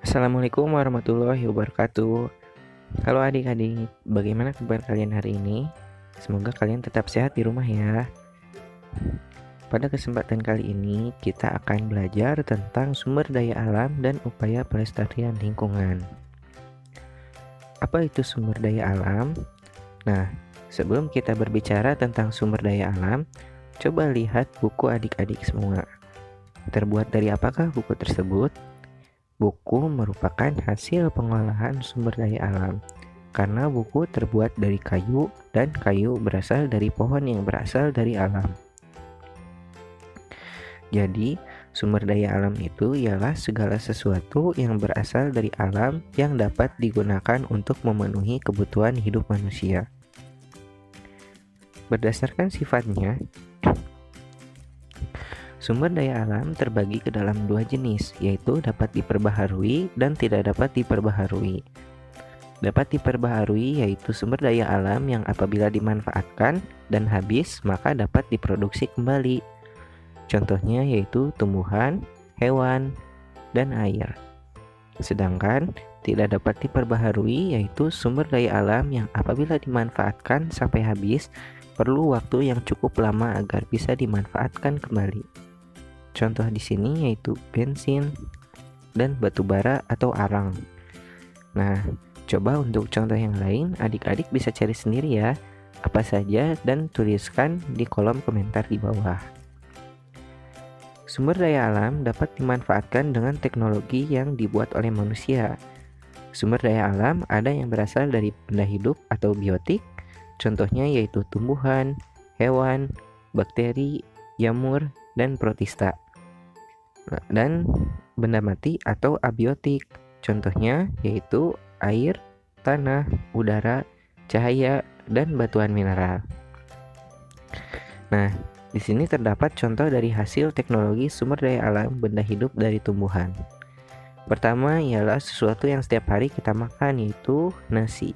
Assalamualaikum warahmatullahi wabarakatuh. Halo adik-adik, bagaimana kabar kalian hari ini? Semoga kalian tetap sehat di rumah ya. Pada kesempatan kali ini, kita akan belajar tentang sumber daya alam dan upaya pelestarian lingkungan. Apa itu sumber daya alam? Nah, sebelum kita berbicara tentang sumber daya alam, coba lihat buku adik-adik semua. Terbuat dari apakah buku tersebut? Buku merupakan hasil pengolahan sumber daya alam, karena buku terbuat dari kayu dan kayu berasal dari pohon yang berasal dari alam. Jadi, sumber daya alam itu ialah segala sesuatu yang berasal dari alam yang dapat digunakan untuk memenuhi kebutuhan hidup manusia. Berdasarkan sifatnya, sumber daya alam terbagi ke dalam dua jenis, yaitu dapat diperbaharui dan tidak dapat diperbaharui. Dapat diperbaharui yaitu sumber daya alam yang apabila dimanfaatkan dan habis maka dapat diproduksi kembali. Contohnya yaitu tumbuhan, hewan, dan air. Sedangkan tidak dapat diperbaharui yaitu sumber daya alam yang apabila dimanfaatkan sampai habis perlu waktu yang cukup lama agar bisa dimanfaatkan kembali. Contoh di sini yaitu bensin dan batu bara atau arang. Nah, coba untuk contoh yang lain adik-adik bisa cari sendiri ya apa saja dan tuliskan di kolom komentar di bawah. Sumber daya alam dapat dimanfaatkan dengan teknologi yang dibuat oleh manusia. Sumber daya alam ada yang berasal dari benda hidup atau biotik, contohnya yaitu tumbuhan, hewan, bakteri, jamur, dan protista. Dan benda mati atau abiotik, contohnya yaitu air, tanah, udara, cahaya, dan batuan mineral. Nah, di sini terdapat contoh dari hasil teknologi sumber daya alam benda hidup dari tumbuhan. Pertama ialah sesuatu yang setiap hari kita makan, yaitu nasi.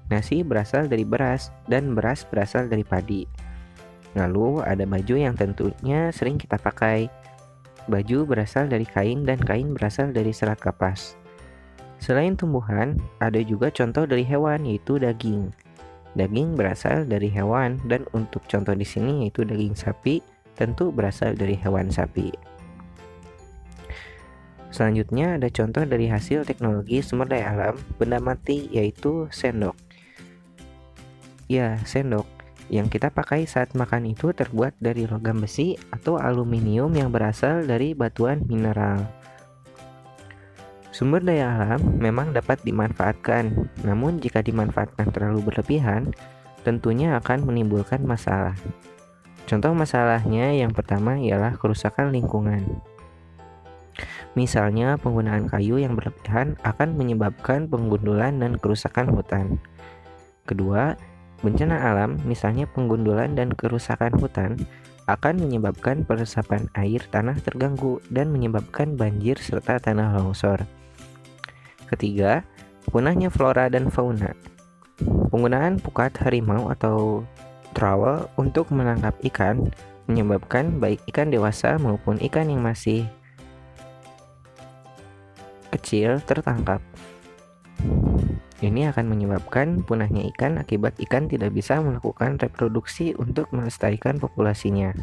Nasi berasal dari beras dan beras berasal dari padi. Lalu ada baju yang tentunya sering kita pakai. Baju berasal dari kain dan kain berasal dari serat kapas. Selain tumbuhan, ada juga contoh dari hewan yaitu daging. Daging berasal dari hewan dan untuk contoh di sini yaitu daging sapi tentu berasal dari hewan sapi. Selanjutnya ada contoh dari hasil teknologi sumber daya alam benda mati yaitu sendok. Ya, sendok yang kita pakai saat makan itu terbuat dari logam besi atau aluminium yang berasal dari batuan mineral. Sumber daya alam memang dapat dimanfaatkan, namun jika dimanfaatkan terlalu berlebihan, tentunya akan menimbulkan masalah. Contoh masalahnya yang pertama ialah kerusakan lingkungan. Misalnya penggunaan kayu yang berlebihan akan menyebabkan penggundulan dan kerusakan hutan. Kedua, bencana alam, misalnya penggundulan dan kerusakan hutan, akan menyebabkan peresapan air tanah terganggu dan menyebabkan banjir serta tanah longsor. Ketiga, punahnya flora dan fauna. Penggunaan pukat harimau atau trowel untuk menangkap ikan menyebabkan baik ikan dewasa maupun ikan yang masih kecil tertangkap. Ini akan menyebabkan punahnya ikan akibat ikan tidak bisa melakukan reproduksi untuk melestarikan populasinya.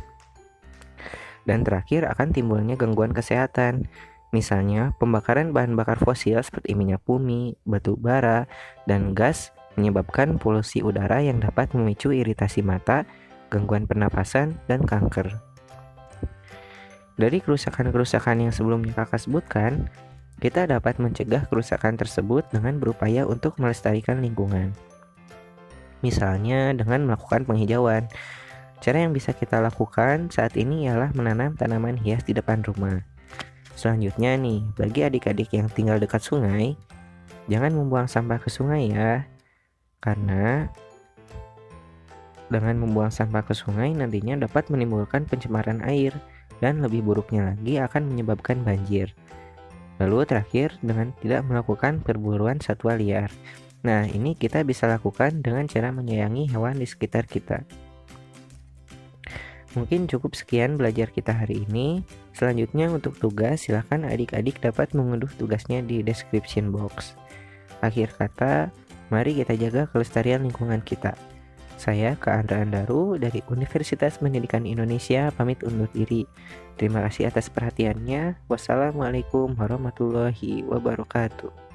Dan terakhir akan timbulnya gangguan kesehatan. Misalnya pembakaran bahan bakar fosil seperti minyak bumi, batu bara, dan gas menyebabkan polusi udara yang dapat memicu iritasi mata, gangguan pernapasan, dan kanker. Dari kerusakan-kerusakan yang sebelumnya kakak sebutkan, kita dapat mencegah kerusakan tersebut dengan berupaya untuk melestarikan lingkungan. Misalnya dengan melakukan penghijauan. Cara yang bisa kita lakukan saat ini ialah menanam tanaman hias di depan rumah. Selanjutnya nih, bagi adik-adik yang tinggal dekat sungai, jangan membuang sampah ke sungai ya. Karena dengan membuang sampah ke sungai nantinya dapat menimbulkan pencemaran air dan lebih buruknya lagi akan menyebabkan banjir. Lalu terakhir, dengan tidak melakukan perburuan satwa liar. Nah, ini kita bisa lakukan dengan cara menyayangi hewan di sekitar kita. Mungkin cukup sekian belajar kita hari ini. Selanjutnya untuk tugas, silahkan adik-adik dapat mengunduh tugasnya di description box. Akhir kata, mari kita jaga kelestarian lingkungan kita. Saya Kak Andra Andaru dari Universitas Pendidikan Indonesia pamit undur diri. Terima kasih atas perhatiannya. Wassalamualaikum warahmatullahi wabarakatuh.